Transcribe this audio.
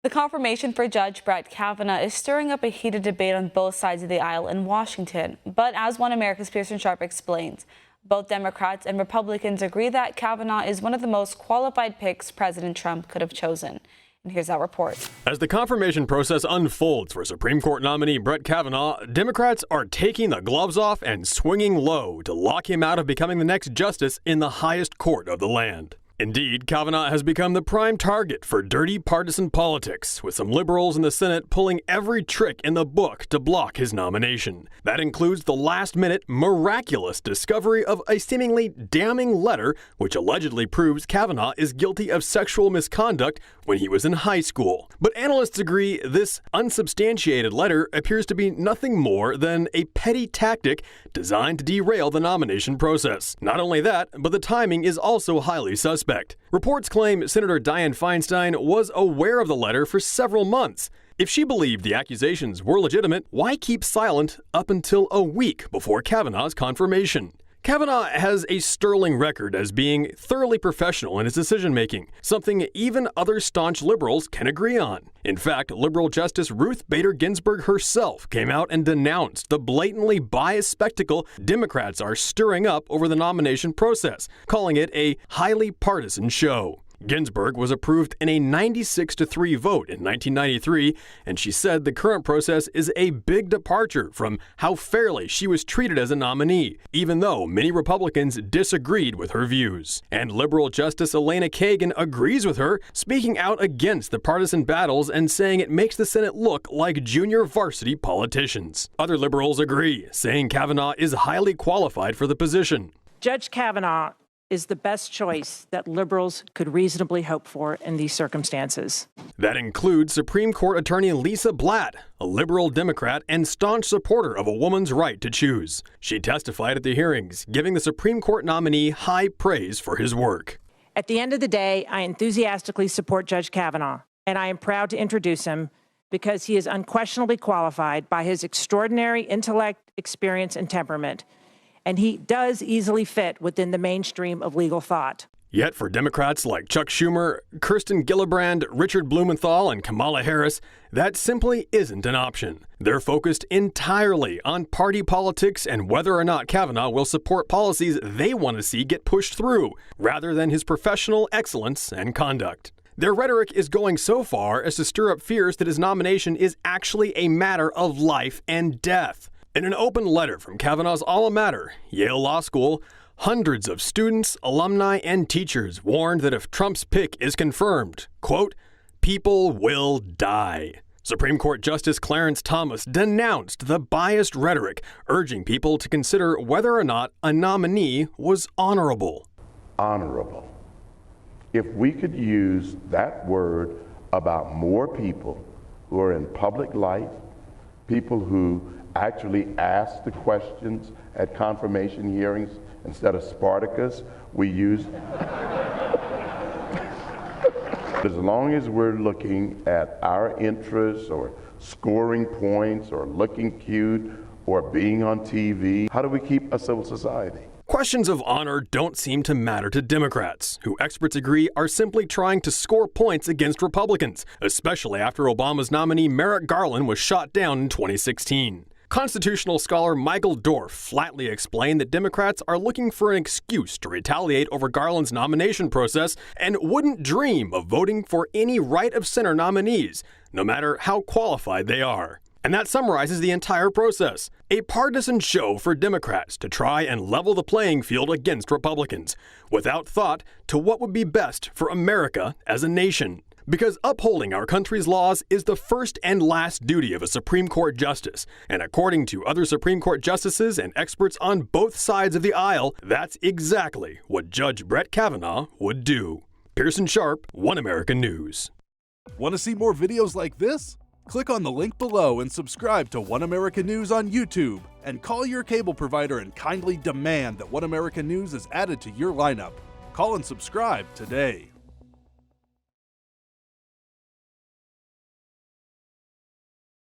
The confirmation for Judge Brett Kavanaugh is stirring up a heated debate on both sides of the aisle in Washington. But as One America's Pearson explains, both Democrats and Republicans agree that Kavanaugh is one of the most qualified picks President Trump could have chosen. And here's that report. As the confirmation process unfolds for Supreme Court nominee Brett Kavanaugh, Democrats are taking the gloves off and swinging low to lock him out of becoming the next justice in the highest court of the land. Indeed, Kavanaugh has become the prime target for dirty partisan politics, with some liberals in the Senate pulling every trick in the book to block his nomination. That includes the last-minute, miraculous discovery of a seemingly damning letter which allegedly proves Kavanaugh is guilty of sexual misconduct when he was in high school. But analysts agree this unsubstantiated letter appears to be nothing more than a petty tactic designed to derail the nomination process. Not only that, but the timing is also highly suspect. Reports claim Senator Dianne Feinstein was aware of the letter for several months. If she believed the accusations were legitimate, why keep silent up until a week before Kavanaugh's confirmation? Kavanaugh has a sterling record as being thoroughly professional in his decision-making, something even other staunch liberals can agree on. In fact, liberal Justice Ruth Bader Ginsburg herself came out and denounced the blatantly biased spectacle Democrats are stirring up over the nomination process, calling it a highly partisan show. Ginsburg was approved in a 96-3 vote in 1993, and she said the current process is a big departure from how fairly she was treated as a nominee, even though many Republicans disagreed with her views. And liberal Justice Elena Kagan agrees with her, speaking out against the partisan battles and saying it makes the Senate look like junior varsity politicians. Other liberals agree, saying Kavanaugh is highly qualified for the position. Judge Kavanaugh is the best choice that liberals could reasonably hope for in these circumstances. That includes Supreme Court attorney Lisa Blatt, a liberal Democrat and staunch supporter of a woman's right to choose. She testified at the hearings, giving the Supreme Court nominee high praise for his work. At the end of the day, I enthusiastically support Judge Kavanaugh, and I am proud to introduce him because he is unquestionably qualified by his extraordinary intellect, experience, and temperament. And he does easily fit within the mainstream of legal thought. Yet for Democrats like Chuck Schumer, Kirsten Gillibrand, Richard Blumenthal, and Kamala Harris, that simply isn't an option. They're focused entirely on party politics and whether or not Kavanaugh will support policies they want to see get pushed through, rather than his professional excellence and conduct. Their rhetoric is going so far as to stir up fears that his nomination is actually a matter of life and death. In an open letter from Kavanaugh's alma mater, Yale Law School, hundreds of students, alumni, and teachers warned that if Trump's pick is confirmed, quote, people will die. Supreme Court Justice Clarence Thomas denounced the biased rhetoric, urging people to consider whether or not a nominee was honorable. Honorable. If we could use that word about more people who are in public life, people who actually ask the questions at confirmation hearings instead of Spartacus, we use. As long as we're looking at our interests or scoring points or looking cute or being on TV, how do we keep a civil society? Questions of honor don't seem to matter to Democrats, who experts agree are simply trying to score points against Republicans, especially after Obama's nominee Merrick Garland was shot down in 2016. Constitutional scholar Michael Dorf flatly explained that Democrats are looking for an excuse to retaliate over Garland's nomination process and wouldn't dream of voting for any right-of-center nominees, no matter how qualified they are. And that summarizes the entire process, a partisan show for Democrats to try and level the playing field against Republicans, without thought to what would be best for America as a nation. Because upholding our country's laws is the first and last duty of a Supreme Court justice, and according to other Supreme Court justices and experts on both sides of the aisle, that's exactly what Judge Brett Kavanaugh would do. Pearson Sharp, One American News. Want to see more videos like this? Click on the link below and subscribe to One American News on YouTube, and call your cable provider and kindly demand that One American News is added to your lineup. Call and subscribe today.